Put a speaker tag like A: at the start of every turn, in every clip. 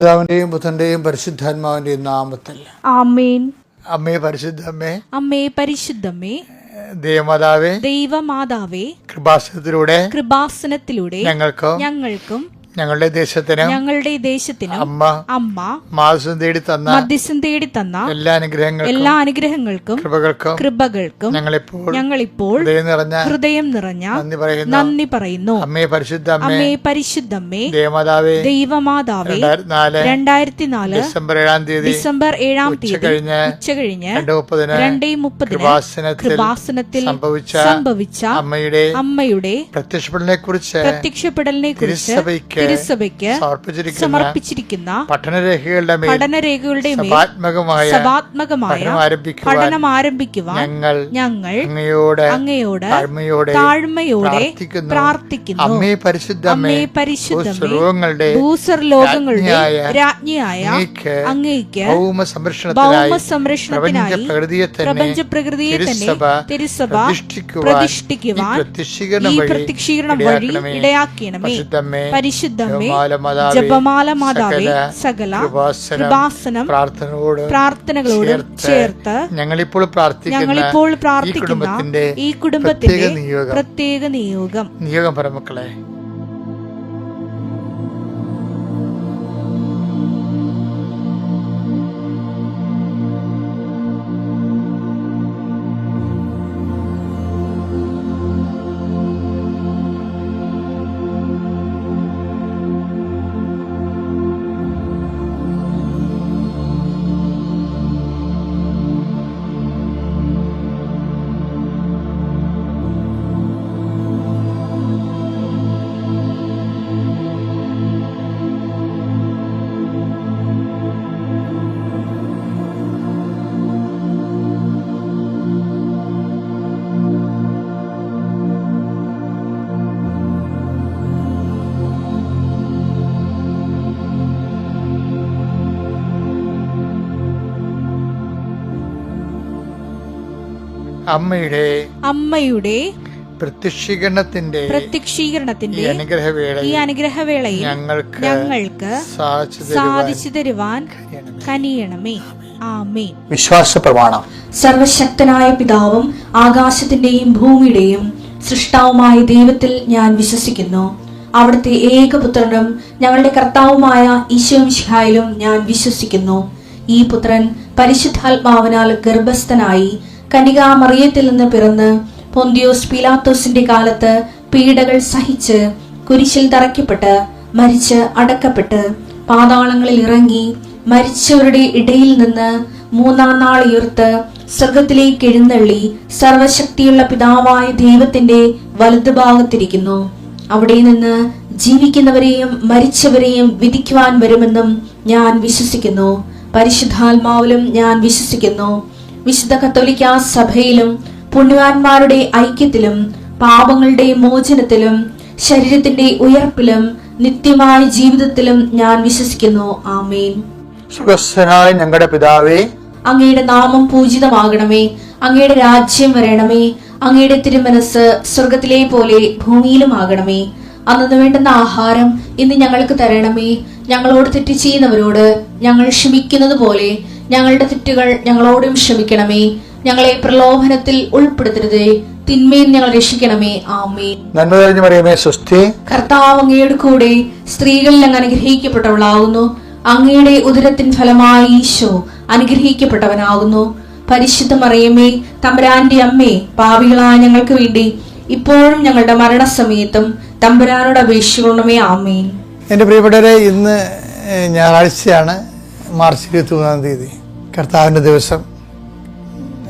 A: പിതാവിന്റെയും പുത്രന്റെയും പരിശുദ്ധാത്മാവിന്റെയും നാമത്തിൽ
B: ആമേൻ.
A: അമ്മേ പരിശുദ്ധമ്മേ,
B: അമ്മേ പരിശുദ്ധമ്മേ,
A: ദൈവമാതാവേ,
B: ദൈവമാതാവേ,
A: കൃപാസനത്തിലൂടെ ഞങ്ങൾക്കും ഞങ്ങളുടെ ദേശത്തിനും അമ്മ മാധ്യസ്ഥം തേടി തന്ന എല്ലാ അനുഗ്രഹങ്ങൾക്കും കൃപകൾക്കും ഞങ്ങളിപ്പോൾ ഹൃദയം നിറഞ്ഞ നന്ദി പറയുന്നു. അമ്മേ പരിശുദ്ധമ്മേ, ദൈവമാതാവേ, 2004 ഡിസംബർ 7 ഉച്ചകഴിഞ്ഞ് 2:30 കൃപാസനത്തിൽ സംഭവിച്ച അമ്മയുടെ പ്രത്യക്ഷപ്പെടലിനെ കുറിച്ച് തിരുസഭയ്ക്ക് സമർപ്പിച്ചിരിക്കുന്ന പഠനരേഖകളുടെ മേൽ സഭാത്മകമായ പഠനം ആരംഭിക്കുവാൻ ഞങ്ങൾ അങ്ങയോട് താഴ്മയോടെ പ്രാർത്ഥിക്കുന്നു. അമ്മേ പരിശുദ്ധമ്മേ, ഭൂസ്വർലോകങ്ങളുടെ രാജ്ഞിയായ അങ്ങയ്ക്ക് ഭൗമസംരക്ഷണത്തിനായി പ്രപഞ്ച പ്രകൃതിയെ തന്നെ തിരുസഭ പ്രതിഷ്ഠിക്കുവാൻ ഈ പ്രത്യക്ഷീകരണം വഴി ഇടയാക്കണമേ. പരിശുദ്ധമ്മേ, ജപമാല മാതാവേ, സകല കൃപാസനം പ്രാർത്ഥനകളോട് ചേർത്ത് ഞങ്ങളിപ്പോൾ പ്രാർത്ഥിക്കുന്ന ഈ കുടുംബത്തിന്റെ പ്രത്യേക നിയോഗം പരമക്കളെ. അമ്മയുടെ പ്രത്യക്ഷീകരണത്തിന്റെ ഈ അനുഗ്രഹവേളയിൽ ഞങ്ങൾക്ക് സാധിച്ചു തരുവാൻ കനിയണമേ. ആമേൻ. വിശ്വാസ പ്രമാണം.
B: സർവശക്തനായ പിതാവും ആകാശത്തിന്റെയും ഭൂമിയുടെയും സൃഷ്ടാവുമായ ദൈവത്തിൽ ഞാൻ വിശ്വസിക്കുന്നു. അവിടുത്തെ ഏകപുത്രനും ഞങ്ങളുടെ കർത്താവുമായ ഈശോമിശിഹായിലും ഞാൻ വിശ്വസിക്കുന്നു. ഈ പുത്രൻ പരിശുദ്ധാത്മാവിനാൽ ഗർഭസ്ഥനായി കന്യകാമറിയത്തിൽ നിന്ന് പിറന്ന് പൊന്തിയോസ് പീലാത്തോസിന്റെ കാലത്ത് പീഡകൾ സഹിച്ച് കുരിശിൽ തറയ്ക്കപ്പെട്ട് മരിച്ച് അടക്കപ്പെട്ട് പാതാളങ്ങളിൽ ഇറങ്ങി മരിച്ചവരുടെ ഇടയിൽ നിന്ന് 3-ാം നാൾ ഉയർത്ത് സ്വർഗത്തിലേക്ക് എഴുന്നള്ളി സർവശക്തിയുള്ള പിതാവായ ദൈവത്തിന്റെ വലതുഭാഗത്തിരിക്കുന്നു. അവിടെ നിന്ന് ജീവിക്കുന്നവരെയും മരിച്ചവരെയും വിധിക്കുവാൻ വരുമെന്നും ഞാൻ വിശ്വസിക്കുന്നു. പരിശുദ്ധാത്മാവിലും ഞാൻ വിശ്വസിക്കുന്നു. വിശുദ്ധ കത്തോലിക്കാ സഭയിലും പുണ്യവാന്മാരുടെ ഐക്യത്തിലും പാപങ്ങളുടെ മോചനത്തിലും ശരീരത്തിന്റെ ഉയർപ്പിലും നിത്യമായ ജീവിതത്തിലും ഞാൻ വിശ്വസിക്കുന്നു. ആമേൻ.
A: സുഖസ്ഥനായ ഞങ്ങളുടെ പിതാവേ,
B: അങ്ങയുടെ നാമം പൂജിതമാകണമേ. അങ്ങയുടെ രാജ്യം വരണമേ. അങ്ങയുടെ തിരുമനസ് സ്വർഗത്തിലെ പോലെ ഭൂമിയിലും ആകണമേ. അന്നു വേണ്ടുന്ന ആഹാരം ഇന്ന് ഞങ്ങൾക്ക് തരണമേ. ഞങ്ങളോട് തെറ്റ് ചെയ്യുന്നവരോട് ഞങ്ങൾ ക്ഷമിക്കുന്നത് പോലെ ഞങ്ങളുടെ തെറ്റുകൾ ഞങ്ങളോടും ക്ഷമിക്കണമേ. ഞങ്ങളെ പ്രലോഭനത്തിൽ ഉൾപ്പെടുത്തരുതേ, തിന്മയിൽ ഞങ്ങൾ രക്ഷിക്കണമേ. ആമേൻ.
A: നന്മ നിറഞ്ഞ മറിയമേ, സ്വസ്തി.
B: കർത്താവ് അങ്ങയുടെ കൂടെ സ്ത്രീകളിൽ അങ്ങ് അനുഗ്രഹിക്കപ്പെട്ടവളാകുന്നു. അങ്ങയുടെ ഉദരത്തിൻ ഫലമായി ഈശോ അനുഗ്രഹിക്കപ്പെട്ടവനാകുന്നു. പരിശുദ്ധ മറിയമേ, തമ്പുരാന്റെ അമ്മേ, പാപികളായ ഞങ്ങൾക്ക് വേണ്ടി ഇപ്പോഴും ഞങ്ങളുടെ മരണസമയത്തും തമ്പുരാനോട് അപേക്ഷിക്കണമേ. ആമേൻ.
A: എൻ്റെ പ്രിയപ്പെട്ടവരെ, ഇന്ന് ഞായറാഴ്ചയാണ്, മാർച്ച് 23-ാം തീയതി, കർത്താവിൻ്റെ ദിവസം.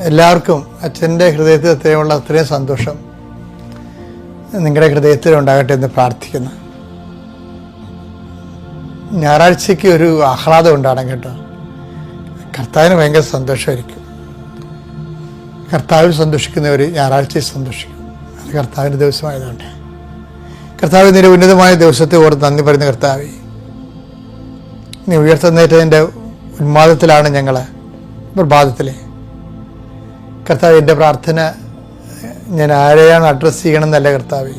A: എല്ലാവർക്കും അച്ഛൻ്റെ ഹൃദയത്തിൽ അത്രയുമുള്ള അത്രയും സന്തോഷം നിങ്ങളുടെ ഹൃദയത്തിൽ ഉണ്ടാകട്ടെ എന്ന് പ്രാർത്ഥിക്കുന്നു. ഞായറാഴ്ചയ്ക്ക് ഒരു ആഹ്ലാദം ഉണ്ടാകണം കേട്ടോ. കർത്താവിന് ഭയങ്കര സന്തോഷമായിരിക്കും. കർത്താവിൽ സന്തോഷിക്കുന്നവർ ഞായറാഴ്ചയിൽ സന്തോഷിക്കും. അത് കർത്താവിൻ്റെ ദിവസമായതുകൊണ്ട് കർത്താവ് നിന്റെ ഉന്നതമായ ദിവസത്തെ ഓർത്ത് നന്ദി പറയുന്ന കർത്താവേ, നീ ഉയർത്തുന്നേറ്റതിൻ്റെ ഉന്മാദത്തിലാണ് ഞങ്ങൾ പ്രഭാതത്തിലെ. കർത്താവ്, എൻ്റെ പ്രാർത്ഥന ഞാൻ ആരെയാണ് അഡ്രസ്സ് ചെയ്യണമെന്നല്ല കർത്താവേ,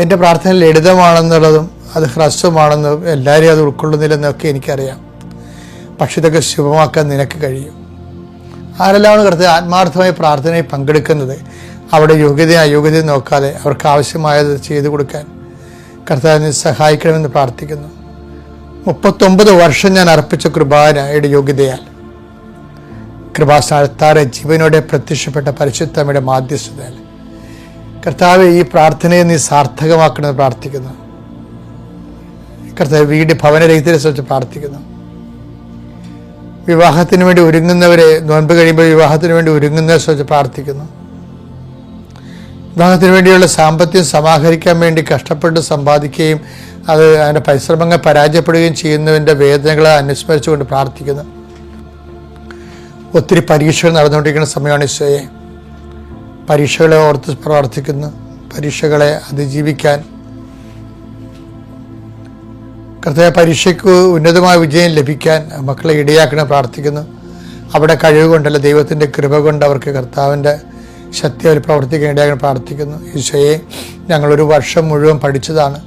A: എൻ്റെ പ്രാർത്ഥന ലളിതമാണെന്നുള്ളതും
C: അത് ഹ്രസ്വമാണെന്ന് എല്ലാവരെയും അത് ഉൾക്കൊള്ളുന്നില്ലെന്നൊക്കെ എനിക്കറിയാം. പക്ഷെ ഇതൊക്കെ ശുഭമാക്കാൻ നിനക്ക് കഴിയും. ആരെല്ലാമാണ് കർത്താവ് ആത്മാർത്ഥമായി പ്രാർത്ഥനയിൽ പങ്കെടുക്കുന്നത്, അവിടെ യോഗ്യതയും അയോഗ്യതയും നോക്കാതെ അവർക്ക് ആവശ്യമായത് ചെയ്തു കൊടുക്കാൻ കർത്താവിനെ സഹായിക്കണമെന്ന് പ്രാർത്ഥിക്കുന്നു. 39 വർഷം ഞാൻ അർപ്പിച്ച കൃപാനയുടെ യോഗ്യതയാൽ കൃപാസ്ഥാനത്താറെ ജീവനോടെ പ്രത്യക്ഷപ്പെട്ട പരിശുദ്ധമ്മയുടെ മാധ്യസ്ഥതയാൽ കർത്താവ് ഈ പ്രാർത്ഥനയെ നീ സാർത്ഥകമാക്കണമെന്ന് പ്രാർത്ഥിക്കുന്നു. കർത്താവ് വീട് ഭവനരഹിതരെ സംബന്ധിച്ച് പ്രാർത്ഥിക്കുന്നു. വിവാഹത്തിന് വേണ്ടി ഒരുങ്ങുന്നവരെ, നോൻപ് കഴിയുമ്പോൾ വിവാഹത്തിന് വേണ്ടി ഒരുങ്ങുന്നവരെ സംബന്ധിച്ച് പ്രാർത്ഥിക്കുന്നു. വിവാഹത്തിന് വേണ്ടിയുള്ള സാമ്പത്തികം സമാഹരിക്കാൻ വേണ്ടി കഷ്ടപ്പെട്ട് സമ്പാദിക്കുകയും അത് അതിൻ്റെ പരിശ്രമങ്ങൾ പരാജയപ്പെടുകയും ചെയ്യുന്നതിൻ്റെ വേദനകളെ അനുസ്മരിച്ചുകൊണ്ട് പ്രാർത്ഥിക്കുന്നു. ഒത്തിരി പരീക്ഷകൾ നടന്നുകൊണ്ടിരിക്കുന്ന സമയമാണ് ഈശോയെ. പരീക്ഷകളെ ഓർത്ത് പ്രാർത്ഥിക്കുന്നു. പരീക്ഷകളെ അതിജീവിക്കാൻ കർത്താവ് പരീക്ഷയ്ക്ക് ഉന്നതമായ വിജയം ലഭിക്കാൻ മക്കളെ ഇടയാക്കണം പ്രാർത്ഥിക്കുന്നു. അവിടെ കഴിവ് കൊണ്ടല്ല, ദൈവത്തിൻ്റെ കൃപ കൊണ്ട് അവർക്ക് കർത്താവിൻ്റെ ശക്തി അവർ പ്രവർത്തിക്കാൻ ഇടയാക്കാൻ പ്രാർത്ഥിക്കുന്നു. ഈശോയെ, ഞങ്ങളൊരു വർഷം മുഴുവൻ പഠിച്ചതാണ്.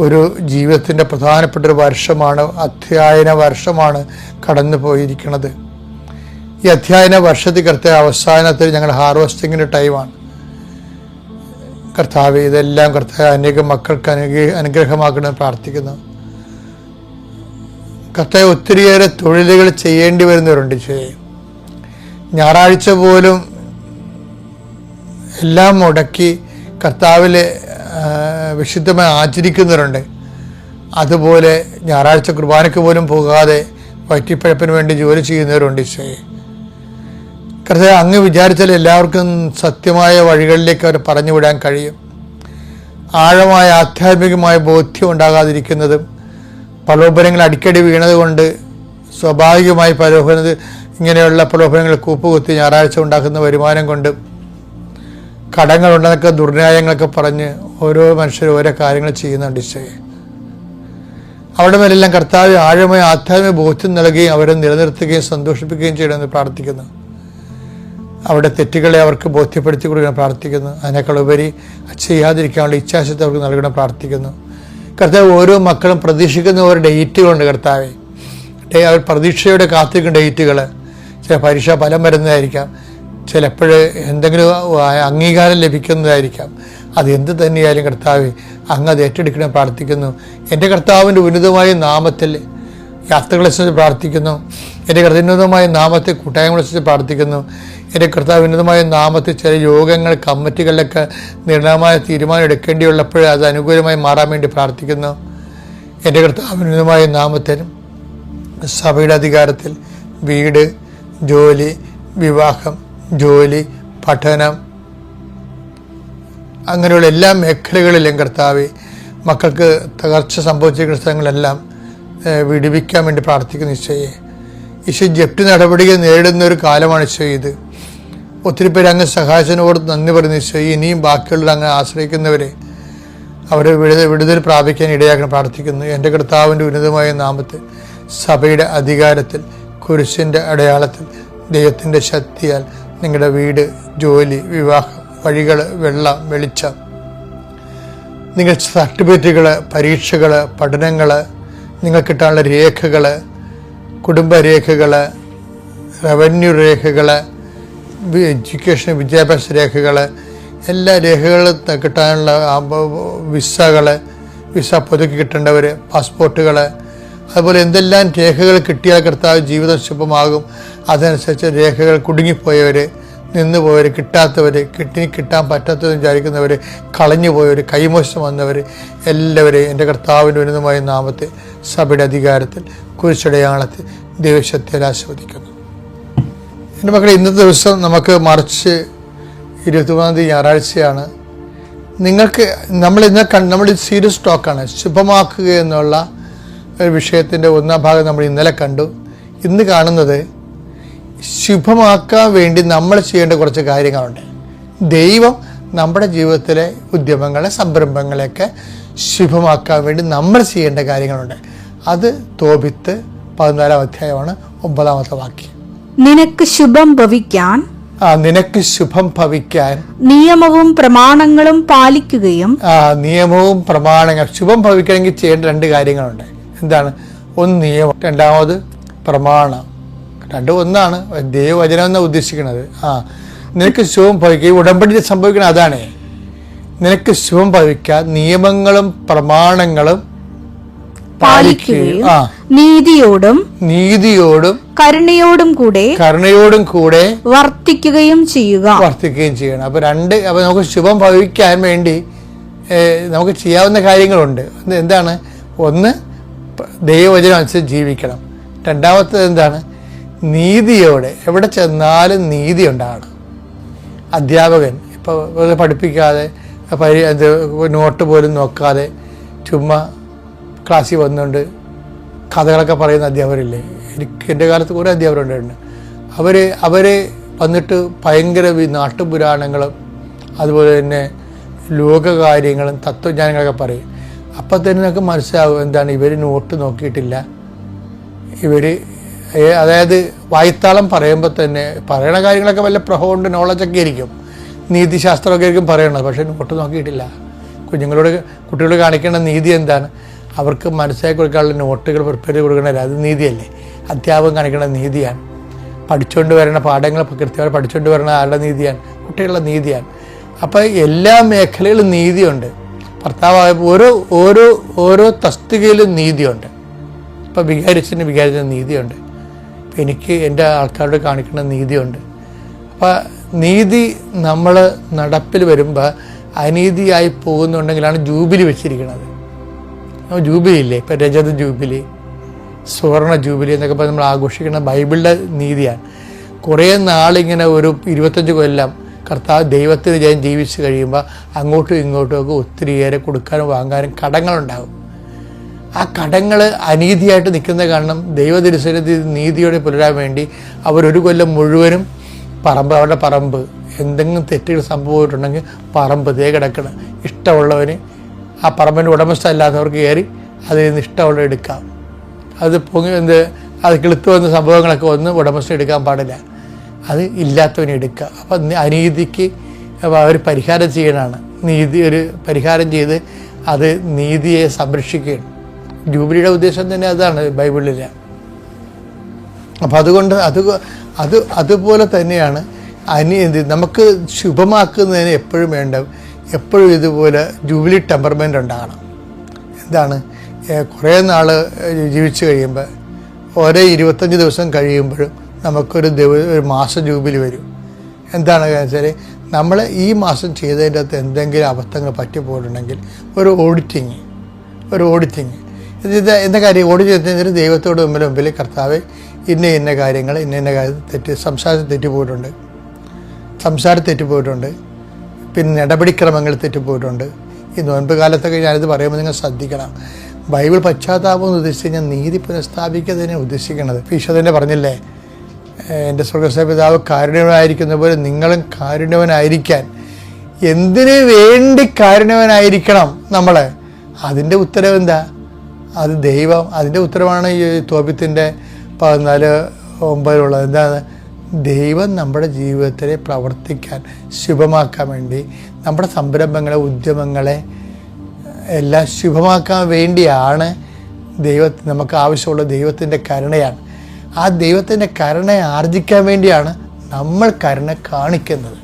C: ഒരു ജീവിതത്തിൻ്റെ പ്രധാനപ്പെട്ടൊരു വർഷമാണ്, അധ്യയന വർഷമാണ് കടന്നു പോയിരിക്കുന്നത്. ഈ അധ്യയന വർഷത്തിൽ കർത്താവ് അവസാനത്തിൽ ഞങ്ങൾ ഹാർവസ്റ്റിങ്ങിൻ്റെ ടൈമാണ്. കർത്താവ് ഇതെല്ലാം കർത്താവ് അനേകം മക്കൾക്ക് അനുഗ്രഹമാക്കണമെന്ന് പ്രാർത്ഥിക്കുന്നു. കർത്താവ് ഒത്തിരിയേറെ തൊഴിലുകൾ ചെയ്യേണ്ടി വരുന്നവരുണ്ട്. ഞായറാഴ്ച പോലും എല്ലാം മുടക്കി കർത്താവിൽ വിശുദ്ധമായി ആചരിക്കുന്നവരുണ്ട്. അതുപോലെ ഞായറാഴ്ച കുർബാനയ്ക്ക് പോലും പോകാതെ വയറ്റിപ്പഴപ്പിന് വേണ്ടി ജോലി ചെയ്യുന്നവരുണ്ട്. കർത്താവ് അങ്ങ് വിചാരിച്ചാൽ എല്ലാവർക്കും സത്യമായ വഴികളിലേക്ക് അവർ പറഞ്ഞു വിടാൻ കഴിയും. ആഴമായ ആധ്യാത്മികമായ ബോധ്യം ഉണ്ടാകാതിരിക്കുന്നതും പ്രലോഭനങ്ങൾ അടിക്കടി വീണത് കൊണ്ട് സ്വാഭാവികമായി ഇങ്ങനെയുള്ള പ്രലോഭനങ്ങൾ കൂപ്പുകുത്തി ഞായറാഴ്ച ഉണ്ടാക്കുന്ന വരുമാനം കൊണ്ട് കടങ്ങളുണ്ടെന്നൊക്കെ ദുർന്യായങ്ങളൊക്കെ പറഞ്ഞ് ഓരോ മനുഷ്യരും ഓരോ കാര്യങ്ങൾ ചെയ്യുന്നുണ്ട്. അവിടെ മേലെല്ലാം കർത്താവ് ആഴമായ ആധ്യാത്മിക ബോധ്യം നൽകുകയും അവരെ നിലനിർത്തുകയും സന്തോഷിപ്പിക്കുകയും ചെയ്യണമെന്ന് പ്രാർത്ഥിക്കുന്നു. അവിടെ തെറ്റുകളെ അവർക്ക് ബോധ്യപ്പെടുത്തി കൊടുക്കണം പ്രാർത്ഥിക്കുന്നു. അതിനേക്കാൾ ഉപരി ചെയ്യാതിരിക്കാനുള്ള ഇച്ഛാശക്തി അവർക്ക് നൽകണം പ്രാർത്ഥിക്കുന്നു. കർത്താവ് ഓരോ മക്കളും പ്രതീക്ഷിക്കുന്ന ഓരോ ഡേറ്റുകളുണ്ട്. കർത്താവെ, അവർ പ്രതീക്ഷയോടെ കാത്തിരിക്കുന്ന ഡേറ്റുകൾ, ചില പരീക്ഷാ ഫലം വരുന്നതായിരിക്കാം, ചിലപ്പോൾ എന്തെങ്കിലും അംഗീകാരം ലഭിക്കുന്നതായിരിക്കാം. അത് എന്ത് തന്നെയായാലും കർത്താവെ, അങ്ങ് അത് ഏറ്റെടുക്കണം പ്രാർത്ഥിക്കുന്നു. എൻ്റെ കർത്താവിൻ്റെ ഉന്നതമായ നാമത്തിൽ യാത്രകളെ സംബന്ധിച്ച് പ്രാർത്ഥിക്കുന്നു. എൻ്റെ ഉന്നതമായ നാമത്തെ കൂട്ടായ്മകളെ സംബന്ധിച്ച് പ്രാർത്ഥിക്കുന്നു. എൻ്റെ കർത്താവ് ഉന്നതമായ നാമത്തിൽ ചില യോഗങ്ങൾ കമ്മിറ്റികളിലൊക്കെ നിർണയമായ തീരുമാനം എടുക്കേണ്ടിയുള്ളപ്പോൾ അത് അനുകൂലമായി മാറാൻ വേണ്ടി പ്രാർത്ഥിക്കുന്നു. എൻ്റെ കർത്താവ് ഉന്നതമായ നാമത്തിൽ സഭയുടെ അധികാരത്തിൽ വീട്, ജോലി, വിവാഹം, ജോലി, പഠനം, അങ്ങനെയുള്ള എല്ലാ മേഖലകളിലും കർത്താവെ മക്കൾക്ക് തകർച്ച സംഭവിച്ചിരിക്കുന്ന സ്ഥലങ്ങളെല്ലാം വിടുവിക്കാൻ വേണ്ടി പ്രാർത്ഥിക്കുന്നു. ഈശോ ജപ്തി നടപടികൾ നേരിടുന്ന ഒരു കാലമാണ് ഈശോ ഇത്. ഒത്തിരി പേര് അങ്ങ് സഹായത്തിനോട് നന്ദി പറയുന്നു. ഈശോ, ഇനിയും ബാക്കിയുള്ളവർ അങ്ങ് ആശ്രയിക്കുന്നവരെ അവരെ വിടുതൽ പ്രാപിക്കാൻ ഇടയാക്കണം പ്രാർത്ഥിക്കുന്നു. എൻ്റെ കർത്താവിൻ്റെ ഉന്നതമായ നാമത്തിൽ സഭയുടെ അധികാരത്തിൽ കുരിശിൻ്റെ അടയാളത്തിൽ ദൈവത്തിൻ്റെ ശക്തിയാൽ നിങ്ങളുടെ വീട്, ജോലി, വിവാഹം, വഴികൾ, വെള്ളം, വെളിച്ചം, നിങ്ങളുടെ സർട്ടിഫിക്കറ്റുകൾ, പരീക്ഷകൾ, പഠനങ്ങൾ, നിങ്ങൾക്ക് കിട്ടാനുള്ള രേഖകൾ, കുടുംബരേഖകൾ, റവന്യൂ രേഖകൾ, എഡ്യൂക്കേഷൻ വിദ്യാഭ്യാസ രേഖകൾ, എല്ലാ രേഖകളും കിട്ടാനുള്ള വിസ പുതുക്കി കിട്ടേണ്ടവർ, പാസ്പോർട്ടുകൾ, അതുപോലെ എന്തെല്ലാം രേഖകൾ കിട്ടിയാൽ കർത്താവ് ജീവിതം ശുഭമാകും. അതനുസരിച്ച് രേഖകൾ കുടുങ്ങിപ്പോയവർ, നിന്നുപോയവർ, കിട്ടാത്തവർ, കിട്ടാൻ പറ്റാത്തതെന്ന് വിചാരിക്കുന്നവർ, കളഞ്ഞുപോയവർ, കൈമോശം വന്നവർ എല്ലാവരെയും എൻ്റെ കർത്താവിൻ്റെ ഉന്നതമായ നാമത്തിൽ സഭയുടെ അധികാരത്തിൽ കുരിശടയാളത്തിൽ ദൈവശക്തിയിൽ ആസ്വദിക്കുന്നു. എൻ്റെ മക്കളെ, ഇന്നത്തെ ദിവസം നമുക്ക് മാർച്ച് 23 ഞായറാഴ്ചയാണ്. നിങ്ങൾക്ക് നമ്മൾ സീരിയസ് ടോക്കാണ്. ശുഭമാക്കുക എന്നുള്ള ഒരു വിഷയത്തിൻ്റെ ഒന്നാം ഭാഗം നമ്മൾ ഇന്നലെ കണ്ടു. ഇന്ന് കാണുന്നത് ശുഭമാക്കാൻ വേണ്ടി നമ്മൾ ചെയ്യേണ്ട കുറച്ച് കാര്യങ്ങളുണ്ട്. ദൈവം നമ്മുടെ ജീവിതത്തിലെ ഉദ്യമങ്ങളെ, സംരംഭങ്ങളെയൊക്കെ ശുഭമാക്കാൻ വേണ്ടി നമ്മൾ ചെയ്യേണ്ട കാര്യങ്ങളുണ്ട്. അത് തോബിത്ത് 14-ാം അധ്യായമാണ് 9-ാമത്തെ വാക്യം.
A: നിനക്ക് ശുഭം ഭവിക്കാൻ
C: നിനക്ക് ശുഭം ഭവിക്കാൻ
A: നിയമവും പ്രമാണങ്ങളും പാലിക്കുകയും.
C: നിയമവും പ്രമാണങ്ങൾ ശുഭം ഭവിക്കണമെങ്കിൽ ചെയ്യേണ്ട 2 കാര്യങ്ങളുണ്ട്. എന്താണ്? ഒന്ന് നിയമം, രണ്ടാമത് പ്രമാണം. രണ്ടും ഒന്നാണ്. ദൈവവചനം എന്നാണ് ഉദ്ദേശിക്കുന്നത്. നിനക്ക് ശുഭം ഭവിക്കുക. ഈ ഉടമ്പടി സംഭവിക്കണം അതാണ്. നിനക്ക് ശുഭം ഭവിക്കാൻ നിയമങ്ങളും പ്രമാണങ്ങളും
A: പാലിക്കുകയും നീതിയോടും കരുണയോടും കൂടെ വർത്തിക്കുകയും
C: ചെയ്യണം. അപ്പൊ നമുക്ക് ശുഭം ഭവിക്കാൻ വേണ്ടി നമുക്ക് ചെയ്യാവുന്ന കാര്യങ്ങളുണ്ട്. എന്താണ്? ഒന്ന്, ദൈവവചനം അനുസരിച്ച് ജീവിക്കണം. രണ്ടാമത്തേത് എന്താണ്? നീതിയോടെ എവിടെ ചെന്നാലും നീതി ഉണ്ടാകണം. അധ്യാപകൻ ഇപ്പോൾ പഠിപ്പിക്കാതെ നോട്ട് പോലും നോക്കാതെ ചുമ്മാ ക്ലാസ്സിൽ വന്നുകൊണ്ട് കഥകളൊക്കെ പറയുന്ന അധ്യാപകരില്ലേ? എൻ്റെ കാലത്ത് കുറേ അധ്യാപകരുണ്ടായിരുന്നു. അവർ വന്നിട്ട് ഭയങ്കര നാട്ടുപുരാണങ്ങളും അതുപോലെ തന്നെ ലോകകാര്യങ്ങളും തത്വജ്ഞാനങ്ങളൊക്കെ പറയും. അപ്പം തന്നെ നമുക്ക് മനസ്സിലാവും എന്താണ് ഇവർ നോട്ട് നോക്കിയിട്ടില്ല. അതായത് വായ്ത്താളം പറയുമ്പോൾ തന്നെ പറയണ കാര്യങ്ങളൊക്കെ വല്ല പ്രഹോണ്ട് നോളജൊക്കെ ആയിരിക്കും, നീതിശാസ്ത്രമൊക്കെ ആയിരിക്കും പറയണത്. പക്ഷേ നോട്ട് നോക്കിയിട്ടില്ല. കുട്ടികളോട് കാണിക്കേണ്ട നീതി എന്താണ്? അവർക്ക് മനസ്സിലാക്കി കൊടുക്കാനുള്ള നോട്ടുകൾ പ്രിപ്പയർ ചെയ്ത് കൊടുക്കണമല്ല, അത് നീതിയല്ലേ? അധ്യാപകൻ കാണിക്കേണ്ട നീതിയാണ്. പഠിച്ചുകൊണ്ട് വരുന്ന പാഠങ്ങൾ കൃത്യമായി പഠിച്ചുകൊണ്ട് വരുന്ന ആരുടെ നീതിയാണ്? കുട്ടികളുടെ നീതിയാണ്. അപ്പോൾ എല്ലാ മേഖലയിലും നീതിയുണ്ട്. ഭർത്താവായ ഓരോ തസ്തികയിലും നീതിയുണ്ട്. ഇപ്പോൾ വികാരിച്ചതിന് നീതിയുണ്ട്. എനിക്ക് എൻ്റെ ആൾക്കാരോട് കാണിക്കേണ്ട നീതിയുണ്ട്. അപ്പോൾ നീതി നമ്മൾ നടപ്പിൽ വരുമ്പോൾ അനീതിയായി പോകുന്നുണ്ടെങ്കിലാണ് ജൂബിലി വെച്ചിരിക്കുന്നത്. ജൂബിലി ഇല്ലേ? ഇപ്പം രജത ജൂബിലി, സുവർണ ജൂബിലി എന്നൊക്കെ പറഞ്ഞ് നമ്മൾ ആഘോഷിക്കുന്ന ബൈബിളിൻ്റെ നീതിയാണ്. കുറേ നാളിങ്ങനെ ഒരു 25 കൊല്ലം കർത്താവ് ദൈവത്തിന് ജയം ജീവിച്ച് കഴിയുമ്പോൾ അങ്ങോട്ടും ഇങ്ങോട്ടും ഒക്കെ ഒത്തിരിയേറെ കൊടുക്കാനും വാങ്ങാനും കടങ്ങളുണ്ടാകും. ആ കടങ്ങൾ അനീതിയായിട്ട് നിൽക്കുന്ന കാരണം ദൈവതിരുസന്നിധി നീതിയോടെ പുലരാൻ വേണ്ടി അവരൊരു കൊല്ലം മുഴുവനും അവരുടെ പറമ്പ് എന്തെങ്കിലും തെറ്റുകൾ സംഭവിച്ചിട്ടുണ്ടെങ്കിൽ പറമ്പ് കിടക്കണം. ഇഷ്ടമുള്ളവന് ആ പറമ്പിൻ്റെ ഉടമസ്ഥല്ലാത്തവർക്ക് കയറി അതിൽ നിന്ന് ഇഷ്ടമുള്ള എടുക്കാം. അത് അത് കിളുത്തു വന്ന സംഭവങ്ങളൊക്കെ ഒന്നും ഉടമസ്ഥ എടുക്കാൻ പാടില്ല. അത് ഇല്ലാത്തവനെ എടുക്കുക. അപ്പം അനീതിക്ക് അവർ പരിഹാരം ചെയ്യണമാണ്. ഒരു പരിഹാരം ചെയ്ത് അത് നീതിയെ സംരക്ഷിക്കുകയാണ്. ജൂബിലിയുടെ ഉദ്ദേശം തന്നെ അതാണ് ബൈബിളിൽ. അപ്പം അതുകൊണ്ട് അതുപോലെ തന്നെയാണ് നമുക്ക് ശുഭമാക്കുന്നതിന് എപ്പോഴും ഇതുപോലെ ജൂബിലി ടെമ്പർമെൻ്റ് ഉണ്ടാകണം. എന്താണ്? കുറേ നാൾ ജീവിച്ച് കഴിയുമ്പോൾ ഓരോ 25 ദിവസം കഴിയുമ്പോഴും നമുക്കൊരു മാസ ജൂബിലി വരും. എന്താണ് വെച്ചാൽ നമ്മൾ ഈ മാസം ചെയ്തതിൻ്റെ അകത്ത് എന്തെങ്കിലും അബദ്ധങ്ങൾ പറ്റിപ്പോയിട്ടുണ്ടെങ്കിൽ ഒരു ഓഡിറ്റിങ് എന്ന കാര്യം ഓഡിറ്റ് ദൈവത്തോട് മുമ്പിൽ കർത്താവ് ഇന്ന കാര്യങ്ങൾ ഇന്ന കാര്യം സംസാരത്തിൽ തെറ്റിപ്പോയിട്ടുണ്ട്, പിന്നെ നടപടിക്രമങ്ങൾ തെറ്റിപ്പോയിട്ടുണ്ട്. ഈ നോൻപ് കാലത്തൊക്കെ ഞാനിത് പറയുമ്പോൾ നിങ്ങൾ ശ്രദ്ധിക്കണം. ബൈബിൾ പശ്ചാത്താപം എന്ന് ഉദ്ദേശിച്ച് കഴിഞ്ഞാൽ നീതി പുനഃസ്ഥാപിക്കുന്നതിനെ ഉദ്ദേശിക്കുന്നത്. ഈശോ തന്നെ പറഞ്ഞില്ലേ, എൻ്റെ സ്വർഗ്ഗസ്ഥ പിതാവ് കാരുണ്യവനായിരിക്കുന്ന പോലെ നിങ്ങളും കാരുണ്യവനായിരിക്കാൻ. എന്തിനു വേണ്ടി കാരുണ്യവനായിരിക്കണം നമ്മൾ? അതിൻ്റെ ഉത്തരവ് എന്താ? അത് ദൈവം. അതിൻ്റെ ഉത്തരവാണ് ഈ തോബിത്തിൻ്റെ 14:9 എന്താണ്? ദൈവം നമ്മുടെ ജീവിതത്തിലെ പ്രവർത്തിക്കാൻ ശുഭമാക്കാൻ വേണ്ടി നമ്മുടെ സംരംഭങ്ങളെ ഉദ്യമങ്ങളെ എല്ലാം ശുഭമാക്കാൻ വേണ്ടിയാണ് നമുക്ക് ആവശ്യമുള്ള ദൈവത്തിൻ്റെ കരുണയാണ്. ആ ദൈവത്തിൻ്റെ കരുണ ആർജിക്കാൻ വേണ്ടിയാണ് നമ്മൾ കരുണ കാണിക്കുന്നത്.